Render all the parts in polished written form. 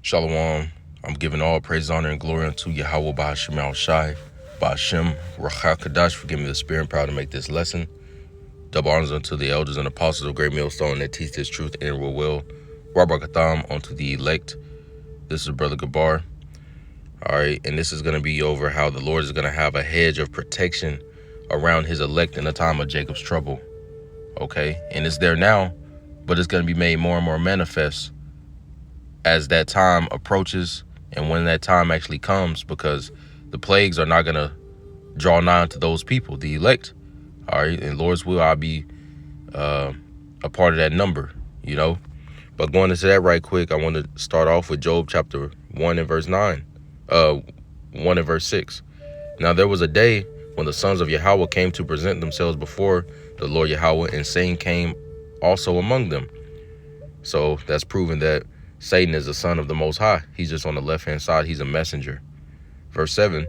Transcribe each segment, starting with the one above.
Shalom. I'm giving all praise, honor, and glory unto Yahweh Ba'ashem Al-Shai, Ba'ashem Rachel Kadash for giving me the spirit and power to make this lesson. Double honors unto the elders and apostles of Great Millstone that teach this truth and will. Rabakatham unto the elect. This is Brother Gabar. All right, and this is going to be over how the Lord is going to have a hedge of protection around his elect in the time of Jacob's trouble. Okay, and it's there now, but it's going to be made more and more manifest as that time approaches and when that time actually comes, because the plagues are not going to draw nigh to those people, the elect. All right, and Lord's will, I'll be a part of that number, you know. But going into that right quick, I want to start off with Job chapter 1 and verse 9, 1 and verse 6. Now there was a day when the sons of Yahweh came to present themselves before the Lord Yahweh, and Satan came also among them. So that's proven that Satan is the son of the Most High. He's just on the left-hand side. He's a messenger. Verse 7,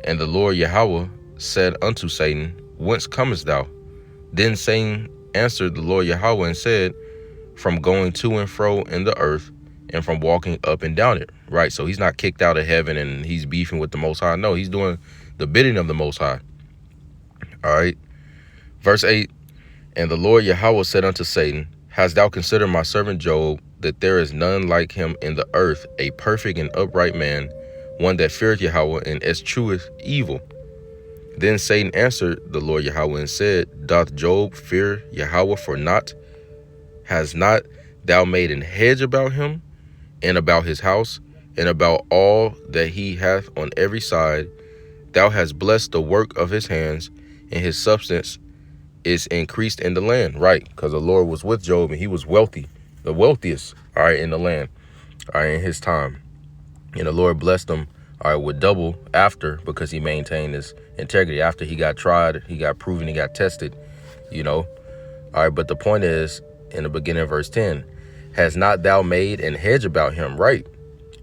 and the Lord Yahweh said unto Satan, whence comest thou? Then Satan answered the Lord Yahweh and said, from going to and fro in the earth and from walking up and down it. Right, so he's not kicked out of heaven and he's beefing with the Most High. No, he's doing the bidding of the Most High. All right. Verse 8, and the Lord Yahweh said unto Satan, hast thou considered my servant Job, that there is none like him in the earth, a perfect and upright man, one that feareth Yahweh and escheweth evil? Then Satan answered the Lord Yahweh and said, doth Job fear Yahweh for naught? Has not thou made an hedge about him, and about his house, and about all that he hath on every side? Thou hast blessed the work of his hands, and his substance is increased in the land. Right, because the Lord was with Job, and he was wealthy, the wealthiest, all right, in the land, all right, in his time. And the Lord blessed him, all right, with double after, because he maintained his integrity. After he got tried, he got proven, he got tested, you know. All right, but the point is, in the beginning of verse 10, has not thou made an hedge about him? Right.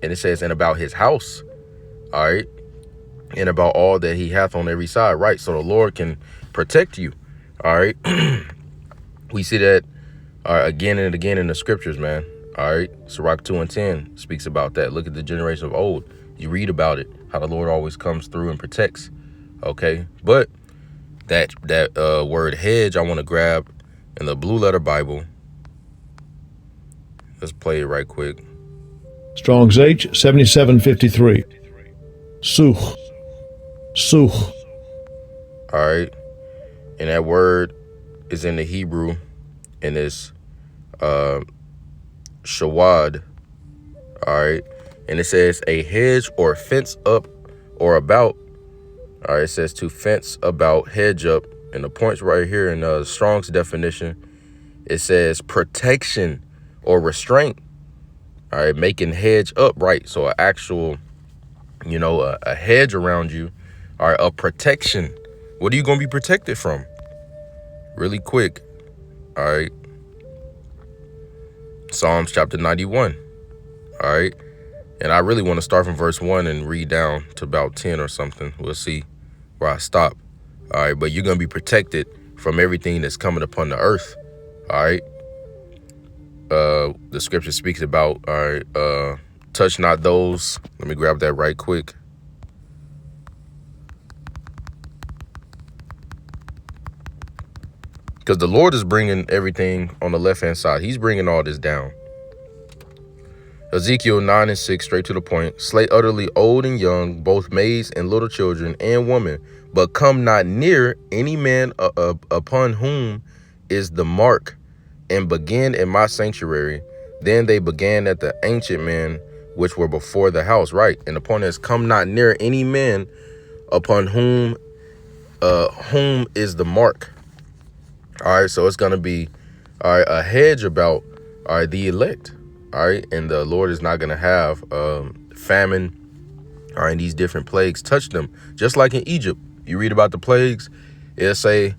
And it says, and about his house, all right, and about all that he hath on every side. Right, so the Lord can protect you, all right. We see that again and again in the scriptures, man. All right, Sirach 2 and 10 speaks about that. Look at the generation of old. You read about it, how the Lord always comes through and protects. Okay, but that word hedge, I want to grab in the Blue Letter Bible. Let's play it right quick. Strong's H 7753. Such. All right, and that word is in the Hebrew, and it's shawad. All right, and it says a hedge or fence up or about. All right, it says to fence about, hedge up, and the points right here in Strong's definition, it says protection or restraint. All right, making hedge up, right? So an actual, you know, a hedge around you, all right, a protection. What are you going to be protected from? Really quick, all right. Psalms chapter 91, all right. And I really want to start from verse 1 and read down to about 10 or something. We'll see where I stop, all right. But you're going to be protected from everything that's coming upon the earth, all right. The scripture speaks about, all right, touch not those. Let me grab that right quick. Because the Lord is bringing everything on the left-hand side. He's bringing all this down. Ezekiel 9 and 6, straight to the point. Slay utterly old and young, both maids and little children and women, but come not near any man upon whom is the mark, and begin in my sanctuary. Then they began at the ancient men which were before the house. Right. And the point is, come not near any man upon whom is the mark. All right. So it's going to be, all right, a hedge about, all right, the elect. All right. And the Lord is not going to have famine, all right, these different plagues touch them. Just like in Egypt, you read about the plagues. It'll say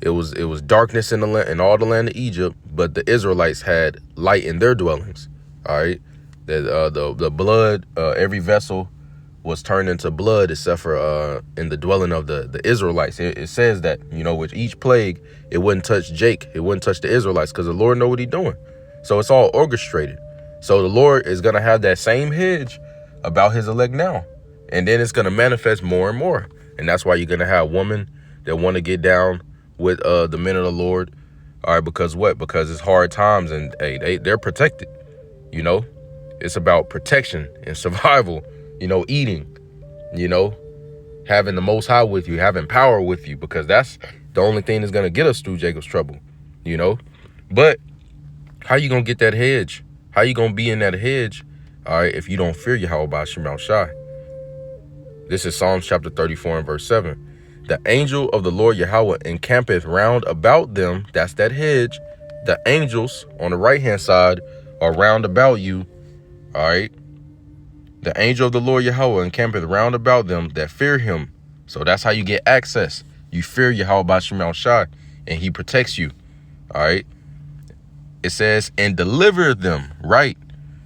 it was darkness in the land, in all the land of Egypt, but the Israelites had light in their dwellings. All right, the blood, every vessel was turned into blood except for in the dwelling of the Israelites. It says that, you know, with each plague, it wouldn't touch Jake, it wouldn't touch the Israelites, because the Lord know what He's doing. So it's all orchestrated. So the Lord is going to have that same hedge about his elect now. And then it's going to manifest more and more. And that's why you're going to have women that want to get down with the men of the Lord. All right, because what? Because it's hard times, and hey, they're protected. You know, it's about protection and survival, you know, eating, you know, having the Most High with you, having power with you, because that's the only thing that's going to get us through Jacob's trouble, you know. But how you going to get that hedge? How you going to be in that hedge, all right, if you don't fear Yahweh Ba'ashem Al Shai? This is Psalms chapter 34 and verse 7. The angel of the Lord Yahweh encampeth round about them. That's that hedge. The angels on the right-hand side are round about you, all right? The angel of the Lord Yahweh encampeth round about them that fear him. So that's how you get access. You fear Yahweh Ba'ashem Al Shai, and he protects you, all right? It says, and deliver them, right?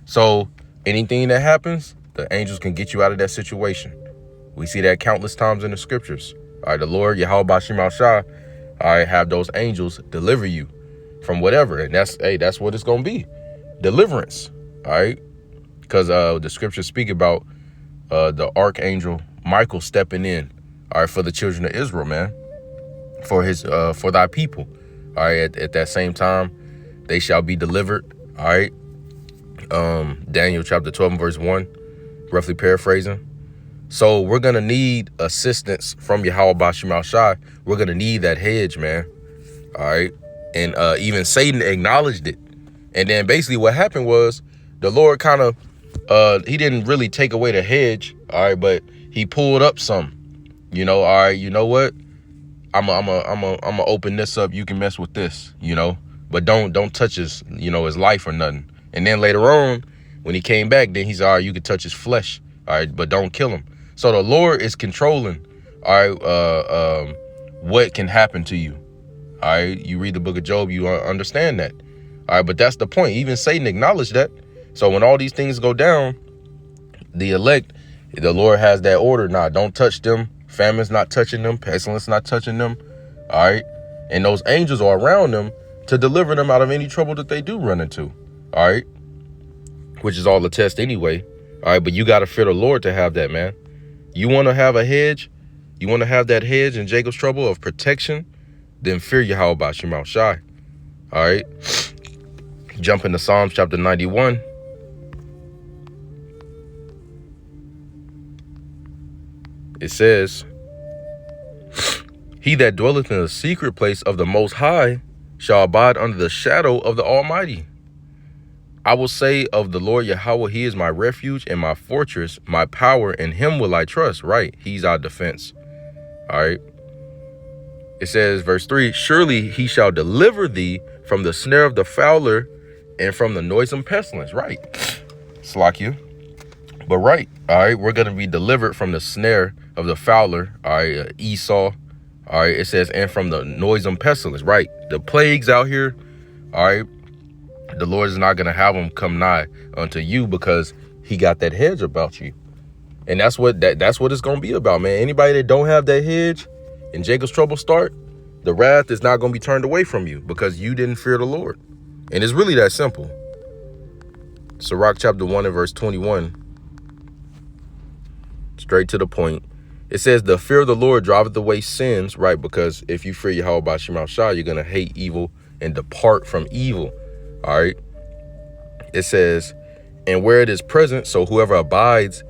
So anything that happens, the angels can get you out of that situation. We see that countless times in the scriptures. All right, the Lord, Yahweh Ba'ashem Al Shai, all right, have those angels deliver you from whatever. And that's what it's going to be. Deliverance, all right? Because the scriptures speak about the archangel Michael stepping in, all right, for the children of Israel, man, for thy people. All right, at that same time, they shall be delivered, all right? Daniel chapter 12 and verse 1, roughly paraphrasing. So we're going to need assistance from Yahweh Ba'ashem Al Shai. We're going to need that hedge, man. All right. And even Satan acknowledged it. And then basically what happened was the Lord kind of, he didn't really take away the hedge. All right. But he pulled up some, you know, all right, you know what? I'm gonna open this up. You can mess with this, you know, but don't touch his, you know, his life or nothing. And then later on, when he came back, then he's all right, you can touch his flesh. All right. But don't kill him. So the Lord is controlling, all right, what can happen to you. All right, you read the book of Job, you understand that. All right, but that's the point. Even Satan acknowledged that. So when all these things go down, the elect, the Lord has that order. Nah, don't touch them. Famine's not touching them. Pestilence not touching them. All right, and those angels are around them to deliver them out of any trouble that they do run into. All right, which is all a test anyway. All right, but you got to fear the Lord to have that, man. You want to have a hedge? You want to have that hedge in Jacob's trouble of protection? Then fear Yahweh Ba'ashem Al Shai. All right. Jump into Psalms chapter 91. It says, he that dwelleth in the secret place of the Most High shall abide under the shadow of the Almighty. I will say of the Lord Yahweh, he is my refuge and my fortress, my power, in him will I trust. Right. He's our defense. All right. It says, verse 3, surely he shall deliver thee from the snare of the fowler and from the noisome pestilence. Right. Slakia. But right. All right. We're going to be delivered from the snare of the fowler. All right. Esau. All right. It says, and from the noisome pestilence. Right. The plagues out here. All right. The Lord is not going to have them come nigh unto you because he got that hedge about you. And that's what it's going to be about, man. Anybody that don't have that hedge and Jacob's trouble start, the wrath is not going to be turned away from you because you didn't fear the Lord. And it's really that simple. Sirach chapter 1 and verse 21. Straight to the point. It says, the fear of the Lord driveth away sins, right? Because if you fear Yahweh Ba'ashem Al Shai, you're going to hate evil and depart from evil. All right. It says, and where it is present, so whoever abides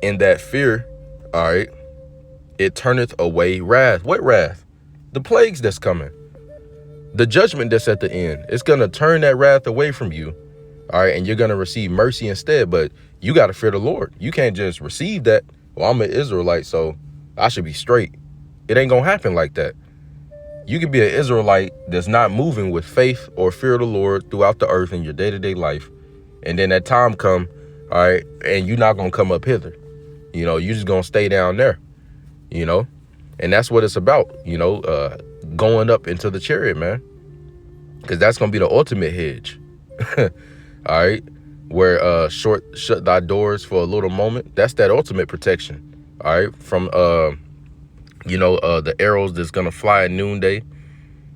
in that fear, all right, it turneth away wrath. What wrath? The plagues that's coming. The judgment that's at the end. It's going to turn that wrath away from you. All right. And you're going to receive mercy instead. But you got to fear the Lord. You can't just receive that. Well, I'm an Israelite, so I should be straight. It ain't going to happen like that. You can be an Israelite that's not moving with faith or fear of the Lord throughout the earth in your day-to-day life. And then that time come, all right, and you're not going to come up hither. You know, you're just going to stay down there, you know. And that's what it's about, you know, going up into the chariot, man. Because that's going to be the ultimate hedge. All right. Where shut thy doors for a little moment. That's that ultimate protection. All right. From the arrows that's going to fly at noonday,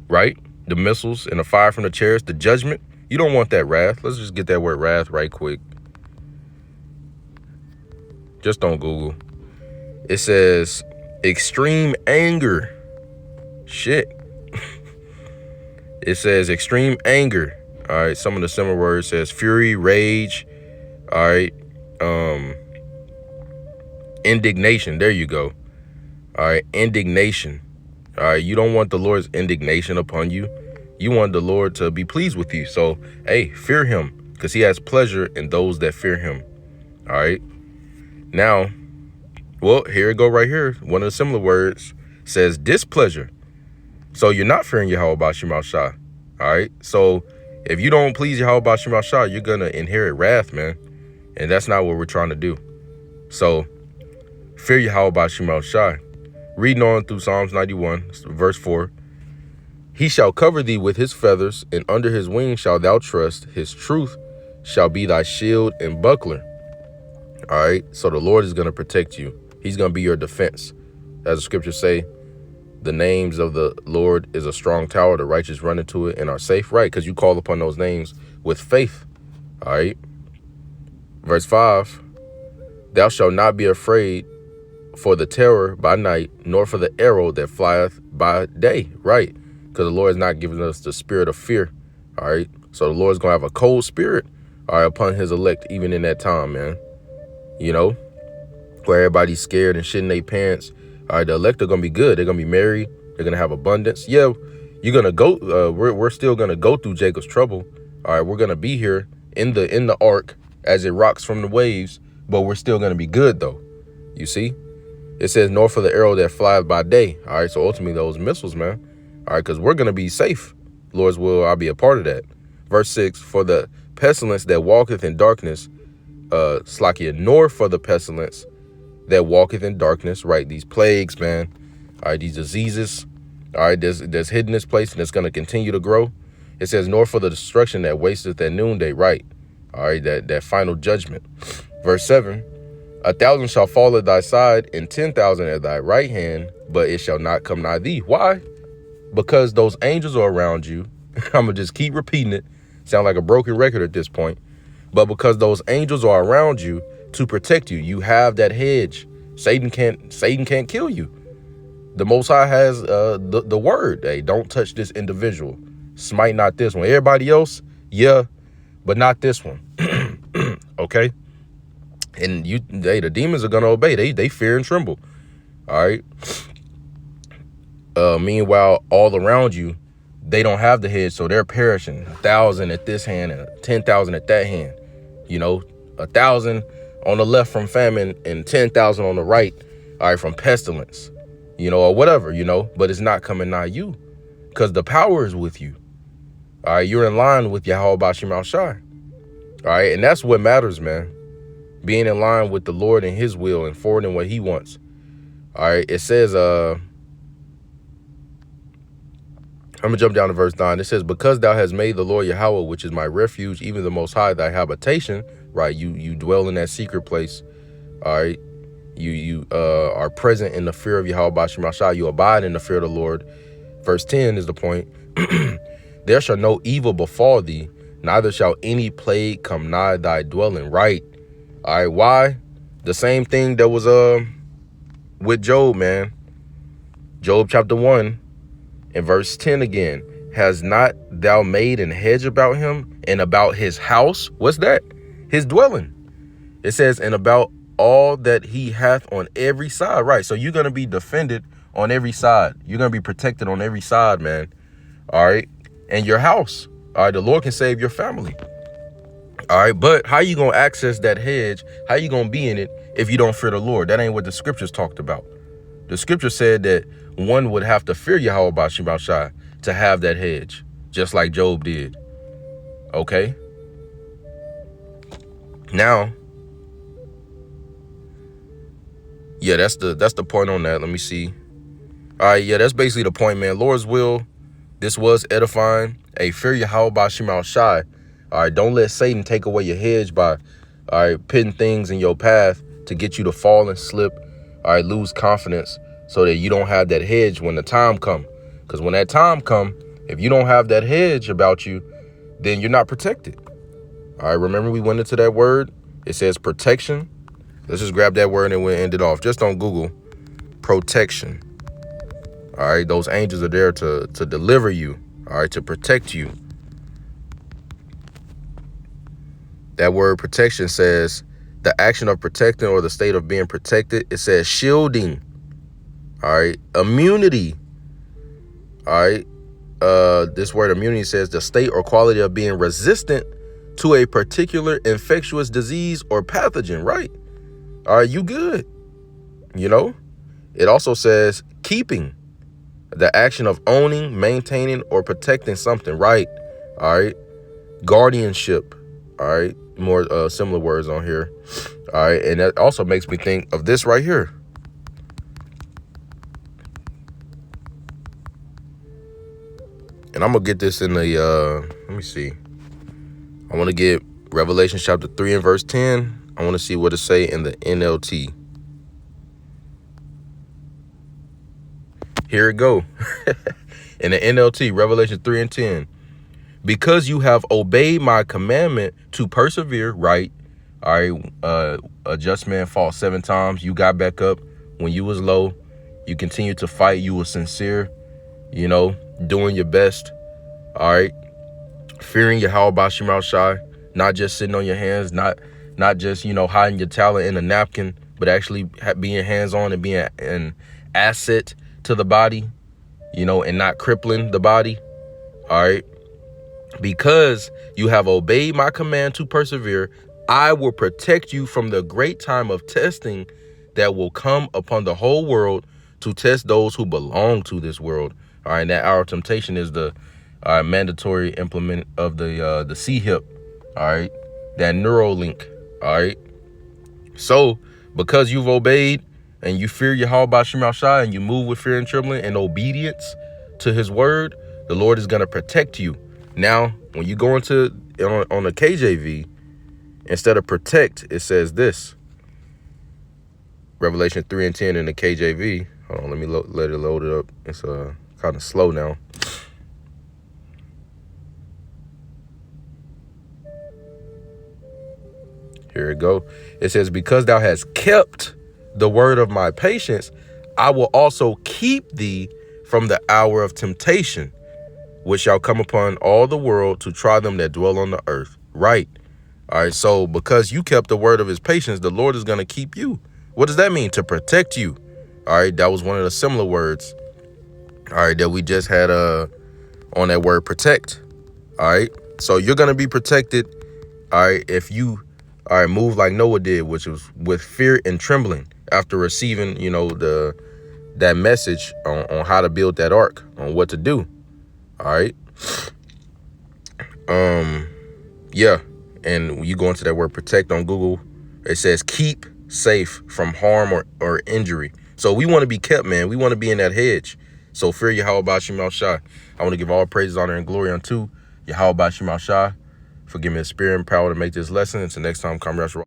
right? The missiles and the fire from the chariots, the judgment. You don't want that wrath. Let's just get that word wrath right quick. Just on Google. It says extreme anger. Shit. It says extreme anger. All right. Some of the similar words says fury, rage. All right. Indignation. There you go. All right. Indignation. All right. You don't want the Lord's indignation upon you. You want the Lord to be pleased with you. So, hey, fear him, because he has pleasure in those that fear him. All right. Now, well, here it go right here. One of the similar words says displeasure. So you're not fearing Yahweh Bashim Al-Shah. All right. So if you don't please Yahweh Bashim Al-Shah, you're going to inherit wrath, man. And that's not what we're trying to do. So fear Yahweh Bashim Al-Shah. Reading on through Psalms 91, verse 4. He shall cover thee with his feathers, and under his wings shalt thou trust. His truth shall be thy shield and buckler. All right. So the Lord is going to protect you. He's going to be your defense. As the scriptures say, the names of the Lord is a strong tower. The righteous run into it and are safe. Right. Because you call upon those names with faith. All right. Verse 5. Thou shalt not be afraid for the terror by night, nor for the arrow that flieth by day. Right. Because the Lord is not giving us the spirit of fear. All right. So the Lord's going to have a cold spirit, all right, upon his elect, even in that time, man. You know, where everybody's scared and shitting their pants. All right. The elect are going to be good. They're going to be married. They're going to have abundance. Yeah. You're going to go. We're still going to go through Jacob's trouble. All right. We're going to be here in the ark as it rocks from the waves. But we're still going to be good, though. You see, it says, nor for the arrow that flies by day. All right. So ultimately, those missiles, man. All right, because we're going to be safe. Lord's will, I'll be a part of that. Verse 6, for the pestilence that walketh in darkness, Slakia, nor for the pestilence that walketh in darkness, right? These plagues, man. All right, these diseases. All right, there's hidden this place, and it's going to continue to grow. It says, nor for the destruction that wasteth at noonday, right? All right, that final judgment. Verse 7, 1,000 shall fall at thy side, and 10,000 at thy right hand, but it shall not come nigh thee. Why? Because those angels are around you. I'm going to just keep repeating it. Sound like a broken record at this point. But because those angels are around you to protect you, you have that hedge. Satan can't kill you. The Most High has the word. Hey, don't touch this individual. Smite not this one. Everybody else, yeah, but not this one. Okay? And the demons are going to obey. They fear and tremble. All right? Meanwhile, all around you, they don't have the hedge, so they're perishing. 1,000 at this hand and 10,000 at that hand. You know, 1,000 on the left from famine and 10,000 on the right, all right, from pestilence, you know, or whatever, you know, but it's not coming nigh you because the power is with you. All right, you're in line with Yahweh Bashim Al-Shai. All right, and that's what matters, man. Being in line with the Lord and his will and forwarding what he wants. All right, it says, I'm going to jump down to verse 9. It says, because thou hast made the Lord Yahweh, which is my refuge, even the Most High, thy habitation, right? You dwell in that secret place. All right. You are present in the fear of Yahweh Bashim Al-Shah. You abide in the fear of the Lord. Verse 10 is the point. There shall no evil befall thee, neither shall any plague come nigh thy dwelling. Right. All right. Why? The same thing that was with Job, man. Job chapter 1. In verse 10 again, has not thou made an hedge about him and about his house? What's that? His dwelling. It says, and about all that he hath on every side. Right. So you're going to be defended on every side. You're going to be protected on every side, man. All right. And your house. All right. The Lord can save your family. All right. But how you going to access that hedge? How you going to be in it if you don't fear the Lord? That ain't what the scriptures talked about. The scripture said that one would have to fear Yahweh Bashim Al-Shai to have that hedge, just like Job did. Okay. Now, yeah, that's the point on that. Let me see. All right, yeah, that's basically the point, man. Lord's will. This was edifying. Hey, fear Yahweh Bashim Al-Shai. All right, don't let Satan take away your hedge by, all right, putting things in your path to get you to fall and slip. All right, lose confidence. So that you don't have that hedge when the time come. Because when that time come, if you don't have that hedge about you, then you're not protected. All right, remember we went into that word. It says protection. Let's just grab that word and we'll end it off. Just on Google, protection. All right, those angels are there to deliver you. All right, to protect you. That word protection says the action of protecting or the state of being protected. It says shielding. All right, immunity. All right, this word immunity says the state or quality of being resistant to a particular infectious disease or pathogen, right? All right, you good. You know, it also says keeping, the action of owning, maintaining, or protecting something, right? All right, guardianship. All right, more similar words on here. All right, and that also makes me think of this right here. And I'm gonna get this in the let me see. I want to get Revelation chapter 3 and verse 10. I want to see what it say in the NLT. Here it go. In the NLT, Revelation 3 and 10. Because you have obeyed my commandment to persevere, right? All right, a just man fought 7 times. You got back up when you was low. You continued to fight. You were sincere, you know, doing your best. All right. Fearing Yahweh Shemel Shai, not just sitting on your hands, not just, you know, hiding your talent in a napkin, but actually being hands-on and being an asset to the body, you know, and not crippling the body. All right. Because you have obeyed my command to persevere, I will protect you from the great time of testing that will come upon the whole world to test those who belong to this world. All right. And that hour of temptation is the mandatory implement of the C-hip. All right. That Neuralink. All right. So because you've obeyed and you fear Yahweh Shemel Shai and you move with fear and trembling and obedience to his word, the Lord is going to protect you. Now, when you go into on the KJV, instead of protect, it says this. Revelation 3 and 10 in the KJV. Hold on, let me let it load it up. It's kind of slow now. Here it go. It says, because thou hast kept the word of my patience, I will also keep thee from the hour of temptation, which shall come upon all the world to try them that dwell on the earth. Right. All right. So because you kept the word of his patience, the Lord is going to keep you. What does that mean? To protect you. All right. That was one of the similar words. All right. That we just had on that word protect. All right. So you're going to be protected. All right. If you move like Noah did, which was with fear and trembling after receiving, you know, that message on how to build that ark, on what to do. All right. Yeah. And when you go into that word protect on Google, it says keep safe from harm or injury. So we want to be kept, man. We want to be in that hedge. So fear Yahweh Shemel Shai. I want to give all praises, honor, and glory unto Yahweh Shemel Shai. For giving me the spirit and power to make this lesson. Until next time, comrades.